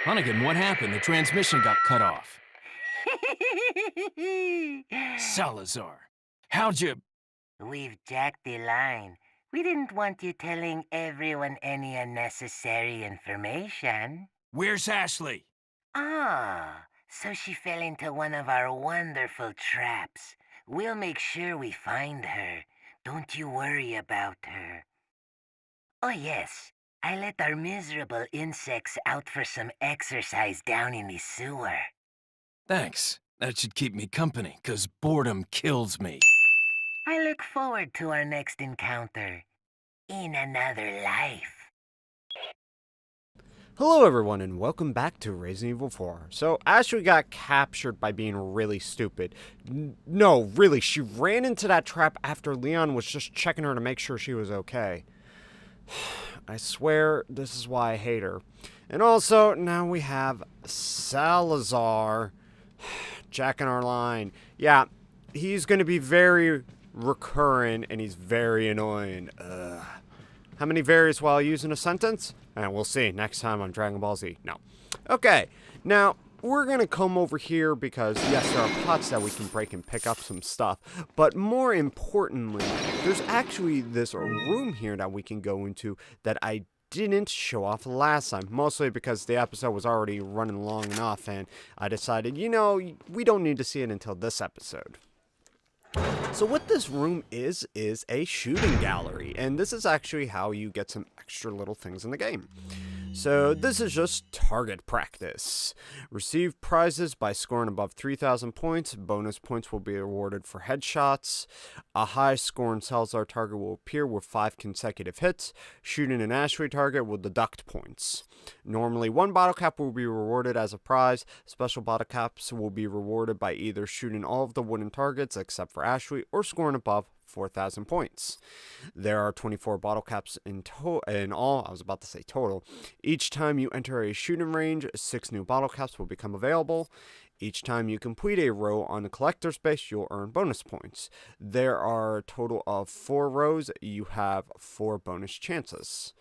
Hunnigan, what happened? The transmission got cut off. Salazar, how'd you... We've jacked the line. We didn't want you telling everyone any unnecessary information. Where's Ashley? Ah, so she fell into one of our wonderful traps. We'll make sure we find her. Don't you worry about her. Oh yes, I let our miserable insects out for some exercise down in the sewer. Thanks. That should keep me company, 'cause boredom kills me. I look forward to our next encounter. In another life. Hello everyone and welcome back to Resident Evil 4. So Ashley got captured by being really stupid. No, really, she ran into that trap after Leon was just checking her to make sure she was okay. I swear this is why I hate her. And also, now we have Salazar jacking our line. Yeah, he's going to be very recurrent and he's very annoying. How many varies while using a sentence? And we'll see next time on Dragon Ball Z. No. Okay, now we're going to come over here because, yes, there are pots that we can break and pick up some stuff. But more importantly, there's actually this room here that we can go into that I didn't show off last time. Mostly because the episode was already running long enough and I decided, you know, we don't need to see it until this episode. So what this room is a shooting gallery, and this is actually how you get some extra little things in the game. So this is just target practice. Receive prizes by scoring above 3,000 points. Bonus points will be awarded for headshots. A high scoring Salazar target will appear with 5 consecutive hits. Shooting an Ashley target will deduct points. Normally, 1 bottle cap will be rewarded as a prize. Special bottle caps will be rewarded by either shooting all of the wooden targets except for Ashley or scoring above 4,000 points. There are 24 bottle caps in all. I was about to say total. Each time you enter a shooting range, 6 new bottle caps will become available. Each time you complete a row on the collector's base, you'll earn bonus points. There are a total of 4 rows. You have 4 bonus chances.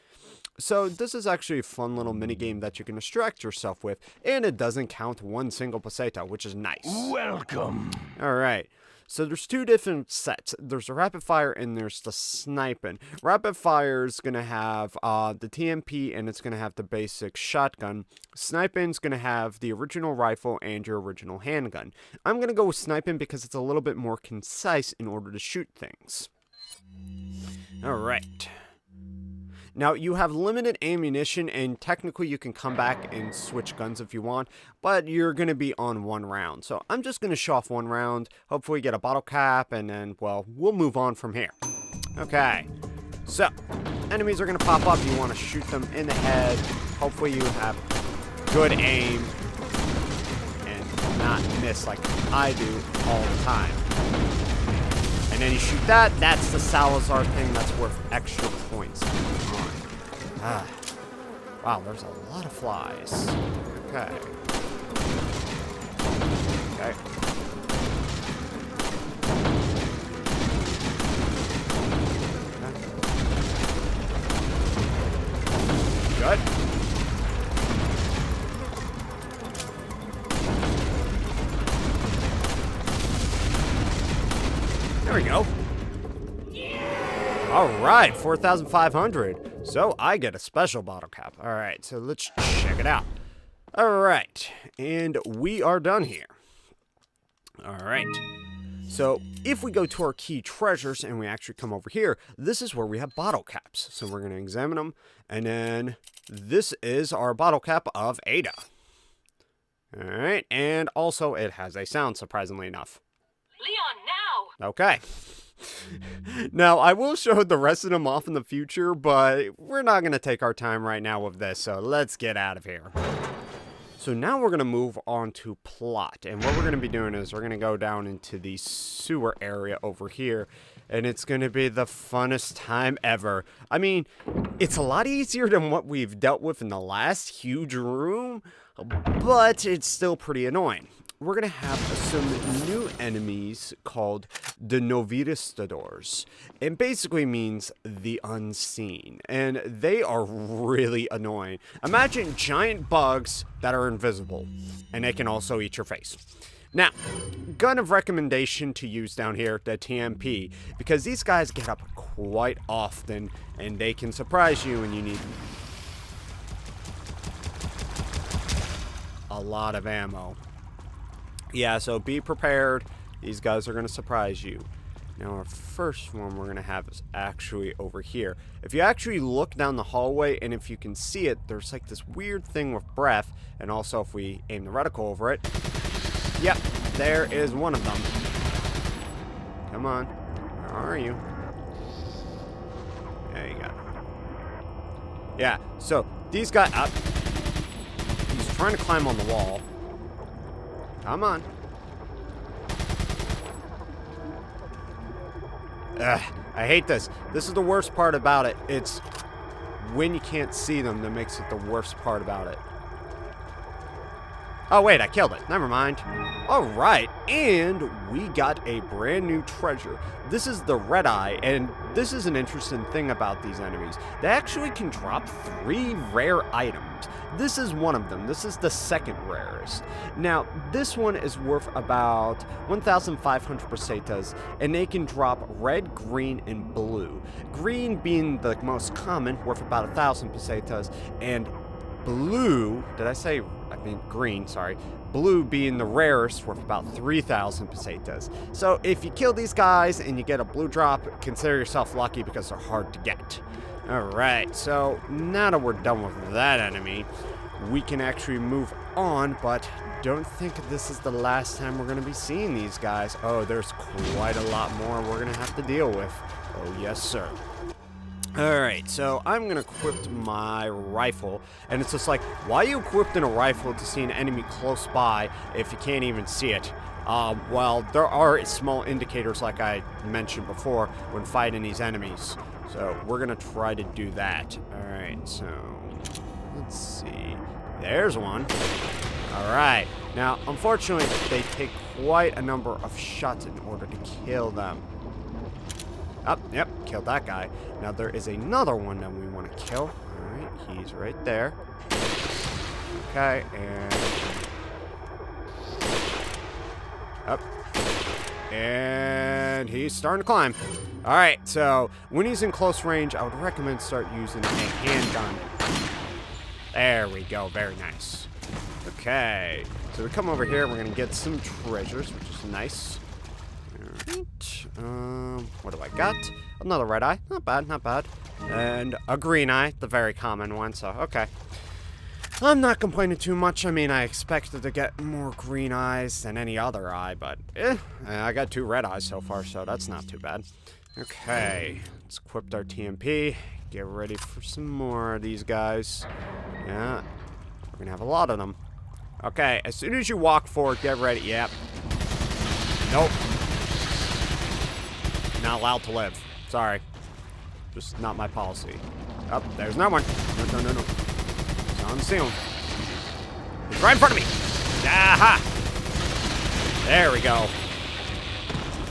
So this is actually a fun little minigame that you can distract yourself with, and it doesn't count 1 single peseta, which is nice. Welcome. Alright. So there's 2 different sets. There's the rapid fire and there's the sniping. Rapid fire is going to have the TMP and it's going to have the basic shotgun. Sniping is going to have the original rifle and your original handgun. I'm going to go with sniping because it's a little bit more concise in order to shoot things. Alright. Now, you have limited ammunition, and technically you can come back and switch guns if you want, but you're going to be on 1 round. So I'm just going to show off 1 round, hopefully get a bottle cap, and then, well, we'll move on from here. Okay, so enemies are going to pop up. You want to shoot them in the head. Hopefully you have good aim and not miss like I do all the time. And then you shoot that. That's the Salazar thing that's worth extra points. Wow, there's a lot of flies. Okay. Okay. Good. There we go. Alright, 4,500. So I get a special bottle cap. Alright, so let's check it out. Alright, and we are done here. Alright. So if we go to our key treasures and we actually come over here, this is where we have bottle caps. So we're going to examine them. And then this is our bottle cap of Ada. Alright, and also it has a sound, surprisingly enough. Leon, now! Okay. Now, I will show the rest of them off in the future, but we're not going to take our time right now with this, so let's get out of here. So now we're going to move on to plot, and what we're going to be doing is we're going to go down into the sewer area over here, and it's going to be the funnest time ever. I mean, it's a lot easier than what we've dealt with in the last huge room, but it's still pretty annoying. we're going to have some new enemies called the Noviristadors. It basically means the unseen, and they are really annoying. Imagine giant bugs that are invisible, and they can also eat your face. Now, gun of recommendation to use down here, the TMP, because these guys get up quite often, and they can surprise you, and you need a lot of ammo. Yeah, so be prepared. These guys are going to surprise you. Now, our first one we're going to have is actually over here. If you actually look down the hallway, and if you can see it, there's like this weird thing with breath, and also if we aim the reticle over it, yep, there is one of them. Come on. Where are you? There you go. Yeah, so these guys up. He's trying to climb on the wall. Come on. Ugh, I hate this. This is the worst part about it. It's when you can't see them that makes it the worst part about it. Oh, wait, I killed it. Never mind. All right, and we got a brand new treasure. This is the Red Eye, and this is an interesting thing about these enemies. They actually can drop 3 rare items. This is one of them. This is the second rarest. Now, this one is worth about 1,500 pesetas, and they can drop red, green, and blue. Green being the most common, worth about 1,000 pesetas, and blue, green, sorry. Blue being the rarest, worth about 3,000 pesetas. So if you kill these guys and you get a blue drop, consider yourself lucky because they're hard to get. Alright, so now that we're done with that enemy, we can actually move on, but don't think this is the last time we're going to be seeing these guys. Oh, there's quite a lot more we're going to have to deal with. Oh, yes, sir. Alright, so I'm going to equip my rifle, and it's just like, why are you equipped in a rifle to see an enemy close by if you can't even see it? Well, there are small indicators like I mentioned before when fighting these enemies, so we're going to try to do that. Alright, so let's see. There's one. Alright, now unfortunately they take quite a number of shots in order to kill them. Oh, yep, killed that guy. Now there is another one that we want to kill. Alright, he's right there. Okay, and up. And he's starting to climb. Alright, so when he's in close range, I would recommend start using a handgun. There we go, very nice. Okay, so we come over here, we're gonna get some treasures, which is nice. What do I got? Another red eye. Not bad, not bad. And a green eye, the very common one, so okay. I'm not complaining too much. I mean, I expected to get more green eyes than any other eye, but I got 2 red eyes so far, so that's not too bad. Okay, let's equip our TMP. Get ready for some more of these guys. Yeah, we're gonna have a lot of them. Okay, as soon as you walk forward, get ready. Yep. Nope. Not allowed to live. Sorry. Just not my policy. Oh, there's no one. No. It's on seal. He's right in front of me. Aha! There we go.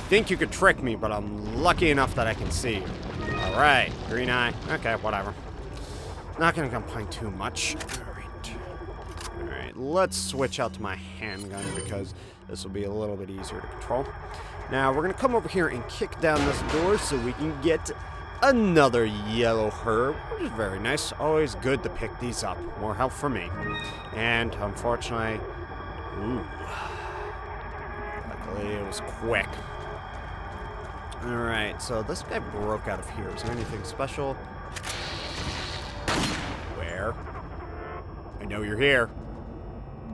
Think you could trick me, but I'm lucky enough that I can see you. Alright. Green eye. Okay, whatever. Not gonna complain too much. Alright, let's switch out to my handgun because this will be a little bit easier to control. Now, we're going to come over here and kick down this door so we can get another yellow herb, which is very nice. Always good to pick these up. More help for me. And, unfortunately, luckily it was quick. Alright, so this guy broke out of here. Is there anything special? Where? I know you're here.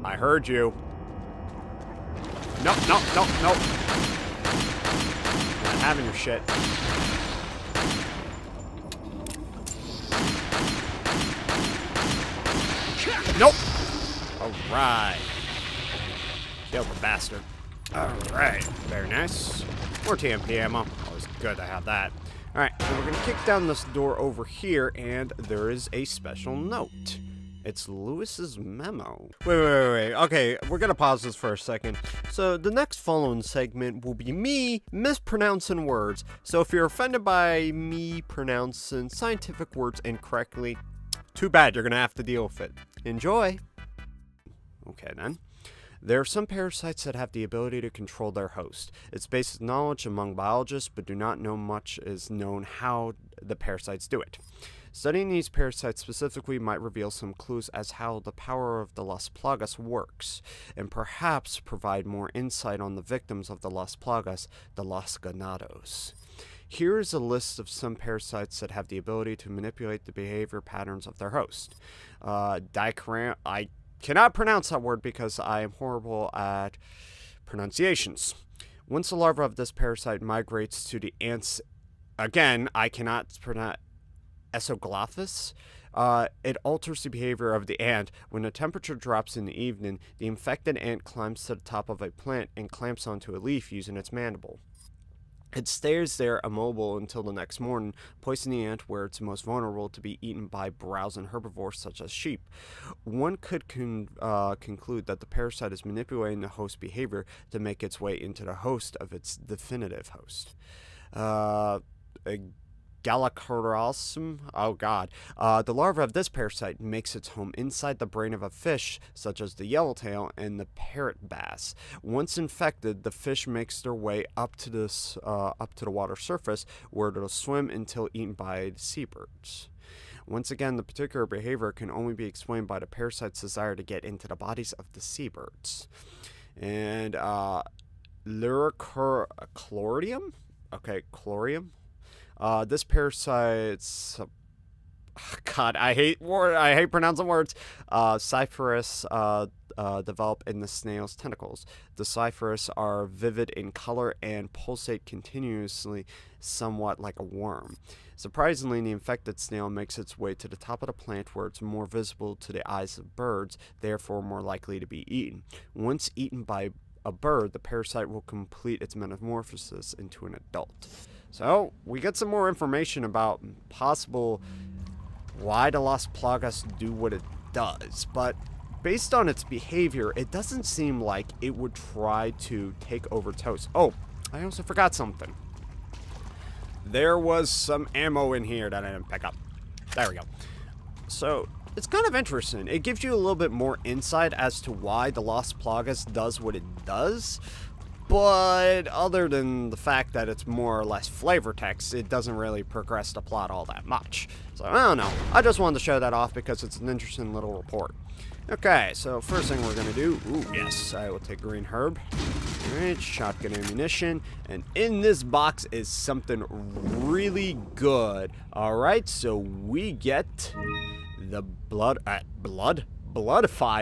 I heard you. Nope. Not having your shit. Nope. Alright. Killed the bastard. Alright. Very nice. More TMP ammo. Always good to have that. Alright, so we're going to kick down this door over here, and there is a special note. It's Lewis's memo. Wait. Okay, we're gonna pause this for a second. So the next following segment will be me mispronouncing words. So if you're offended by me pronouncing scientific words incorrectly, too bad, you're gonna have to deal with it. Enjoy. Okay then. There are some parasites that have the ability to control their host. It's basic knowledge among biologists, but do not know much is known how the parasites do it. Studying these parasites specifically might reveal some clues as how the power of the Las Plagas works, and perhaps provide more insight on the victims of the Las Plagas, the Los Ganados. Here is a list of some parasites that have the ability to manipulate the behavior patterns of their host. I cannot pronounce that word because I am horrible at pronunciations. Once the larva of this parasite migrates to the ants, again, I cannot pronounce Esoglophus. It alters the behavior of the ant. When the temperature drops in the evening, the infected ant climbs to the top of a plant and clamps onto a leaf using its mandible. It stays there immobile until the next morning, placing the ant where it's most vulnerable to be eaten by browsing herbivores such as sheep. One could conclude that the parasite is manipulating the host behavior to make its way into the host of its definitive host. Galactorosum. Oh god. The larva of this parasite makes its home inside the brain of a fish, such as the yellowtail and the parrot bass. Once infected, the fish makes their way up to the water surface, where it'll swim until eaten by the seabirds. Once again, the particular behavior can only be explained by the parasite's desire to get into the bodies of the seabirds. And Lurichlorium? Okay, chlorium. This parasite's God, I hate pronouncing words. Cyphorus develop in the snail's tentacles. The cyphorus are vivid in color and pulsate continuously, somewhat like a worm. Surprisingly, the infected snail makes its way to the top of the plant where it's more visible to the eyes of birds, therefore more likely to be eaten. Once eaten by a bird, the parasite will complete its metamorphosis into an adult. So, we get some more information about possible why the Las Plagas do what it does, but based on its behavior, it doesn't seem like it would try to take over toast. Oh, I also forgot something. There was some ammo in here that I didn't pick up. There we go. So, it's kind of interesting. It gives you a little bit more insight as to why the Las Plagas does what it does. But other than the fact that it's more or less flavor text, it doesn't really progress the plot all that much. So, I don't know. I just wanted to show that off because it's an interesting little report. Okay, so first thing we're going to do... Ooh, yes, I will take green herb. Alright, shotgun ammunition. And in this box is something really good. Alright, so we get the Bloodify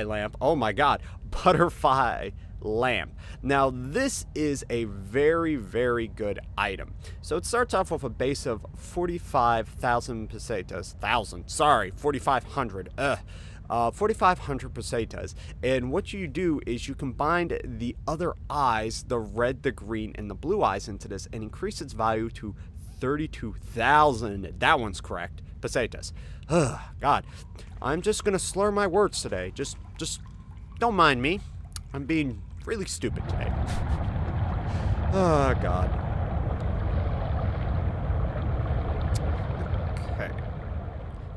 lamp. Oh my god. Butterfly lamp. Now this is a very, very good item. So it starts off with a base of 45,000 pesetas. 4,500. 4,500 pesetas. And what you do is you combine the other eyes, the red, the green, and the blue eyes into this and increase its value to 32,000. That one's correct. Pesetas. God. I'm just gonna slur my words today. Just don't mind me. I'm being really stupid today. Oh, God. Okay.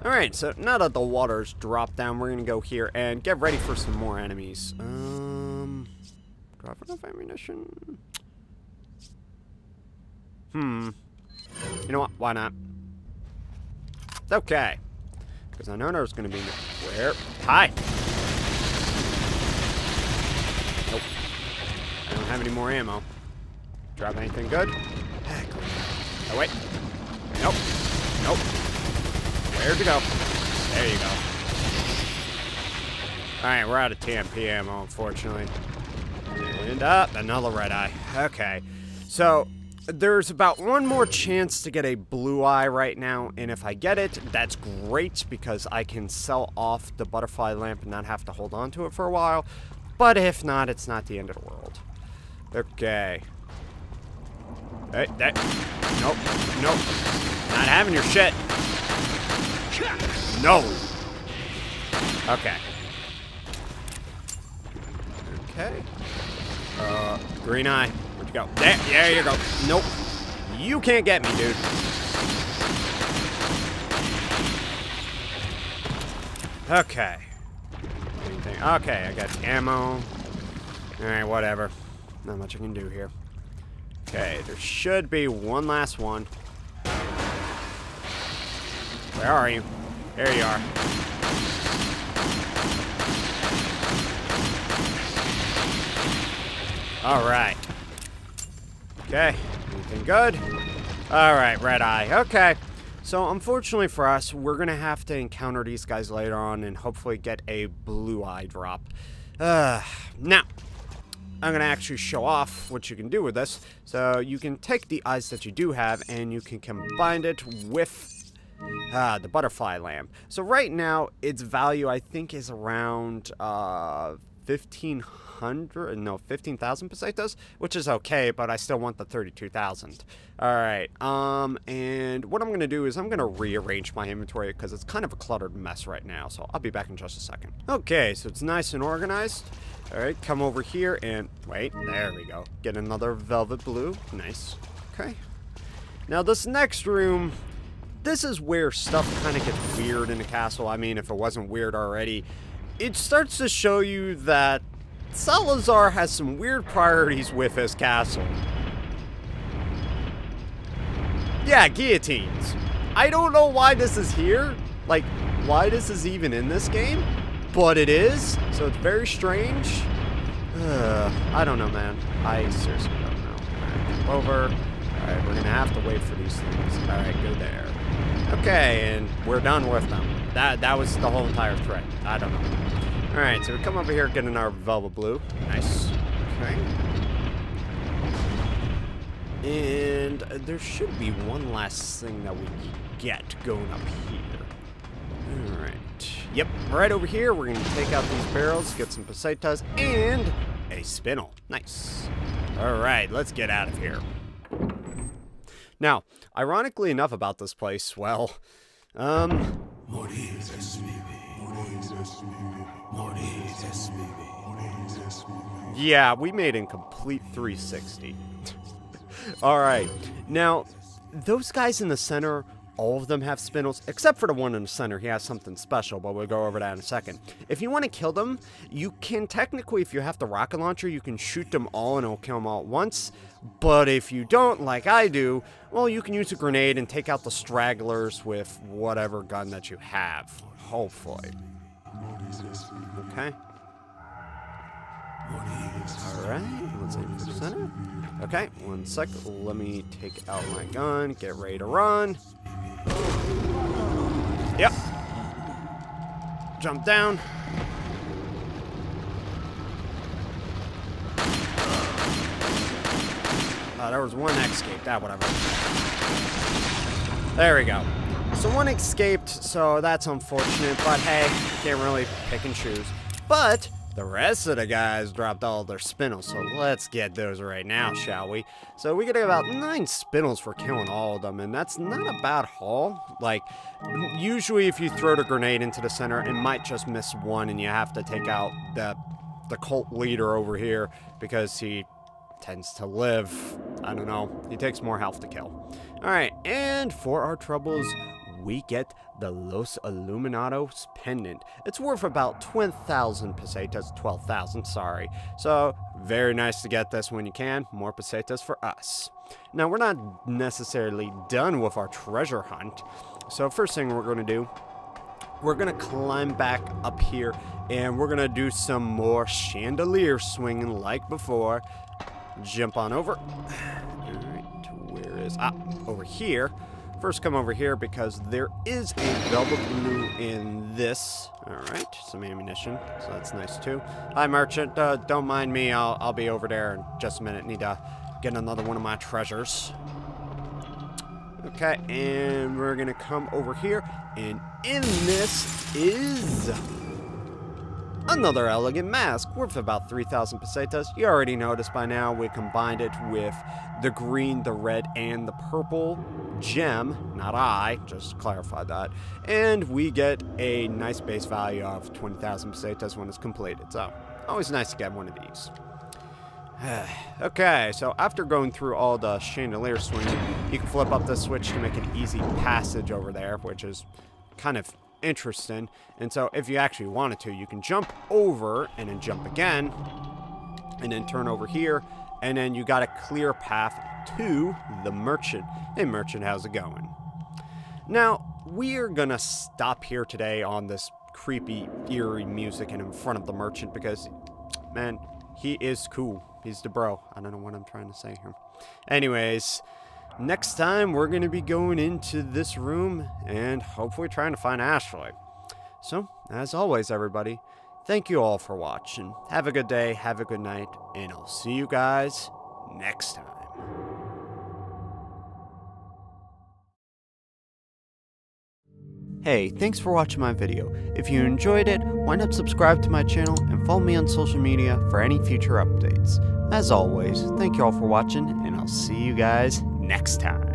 Alright, so now that the water's dropped down, we're gonna go here and get ready for some more enemies. Do I have enough ammunition? You know what? Why not? It's okay. Because I know there's gonna be... Where? Hi! Nope. I don't have any more ammo. Drop anything good? Oh, wait. Nope. Nope. Where'd you go? There you go. Alright, we're out of TMP ammo, unfortunately. And another red eye. Okay. So, there's about one more chance to get a blue eye right now, and if I get it, that's great, because I can sell off the butterfly lamp and not have to hold on to it for a while. But if not, it's not the end of the world. Okay. Hey, nope, nope. Not having your shit. No. Okay. Okay. Green eye. Where'd you go? There you go. Nope. You can't get me, dude. Okay. Anything? Okay, I got ammo. Alright, whatever. Not much I can do here. Okay, there should be one last one. Where are you? There you are. Alright. Okay. Anything good? Alright, red eye. Okay. So, unfortunately for us, we're going to have to encounter these guys later on and hopefully get a blue eye drop. Now, I'm going to actually show off what you can do with this. So, you can take the eyes that you do have and you can combine it with the butterfly lamp. So, right now, its value, I think, is around 15,000 pesetas, which is okay, but I still want the 32,000. Alright, and what I'm going to do is I'm going to rearrange my inventory because it's kind of a cluttered mess right now, so I'll be back in just a second. Okay, so it's nice and organized. Alright, come over here and, wait, there we go. Get another velvet blue. Nice. Okay. Now this next room, this is where stuff kind of gets weird in the castle. I mean, if it wasn't weird already, it starts to show you that Salazar has some weird priorities with his castle. Yeah, guillotines. I don't know why this is here. Like, why this is even in this game. But it is. So it's very strange. I don't know, man. I seriously don't know. Alright, jump over. Alright, we're going to have to wait for these things. Alright, go there. Okay, and we're done with them. That was the whole entire threat. I don't know. Alright, so we come over here getting our velvet blue. Nice. Okay. And there should be one last thing that we get going up here. Alright. Yep, right over here, we're going to take out these barrels, get some pesetas, and a spinel. Nice. Alright, let's get out of here. Now, ironically enough about this place, well, yeah, we made a complete 360. Alright, now, those guys in the center, all of them have spinels, except for the one in the center. He has something special, but we'll go over that in a second. If you want to kill them, you can technically, if you have the rocket launcher, you can shoot them all and it'll kill them all at once. But if you don't, like I do, well, you can use a grenade and take out the stragglers with whatever gun that you have, hopefully. Okay. Alright, let's aim for the center. Okay, one sec. Let me take out my gun, get ready to run. Yep. Jump down. There was one escaped. Whatever. There we go. So one escaped, so that's unfortunate, but hey, can't really pick and choose. But the rest of the guys dropped all their spinels, so let's get those right now, shall we? So we get about 9 spinels for killing all of them, and that's not a bad haul. Like, usually if you throw the grenade into the center, it might just miss one, and you have to take out the cult leader over here, because he tends to live, I don't know, he takes more health to kill. Alright, and for our troubles, we get the Los Illuminados pendant. It's worth about 20,000 pesetas, 12,000, sorry. So, very nice to get this when you can. More pesetas for us. Now, we're not necessarily done with our treasure hunt. So, first thing we're going to do, we're going to climb back up here, and we're going to do some more chandelier swinging like before. Jump on over. Alright, where is... over here. First come over here because there is a velvet blue in this. Alright, some ammunition, so that's nice too. Hi merchant, don't mind me, I'll be over there in just a minute. Need to get another one of my treasures. Okay, and we're gonna come over here, and in this is Another elegant mask, worth about 3,000 pesetas. You already noticed by now we combined it with the green, the red, and the purple gem. Not I, just to clarify that. And we get a nice base value of 20,000 pesetas when it's completed. So, always nice to get one of these. Okay, so after going through all the chandelier swinging, you can flip up the switch to make an easy passage over there, which is kind of interesting. And so if you actually wanted to, you can jump over and then jump again and then turn over here, and then you got a clear path to the merchant. Hey merchant, how's it going? Now we're gonna stop here today on this creepy eerie music and in front of the merchant because, man, he is cool. He's the bro. I don't know what I'm trying to say here. Anyways, next time, we're going to be going into this room and hopefully trying to find Ashley. So, as always, everybody, thank you all for watching. Have a good day, have a good night, and I'll see you guys next time. Hey, thanks for watching my video. If you enjoyed it, why not subscribe to my channel and follow me on social media for any future updates. As always, thank you all for watching, and I'll see you guys next time.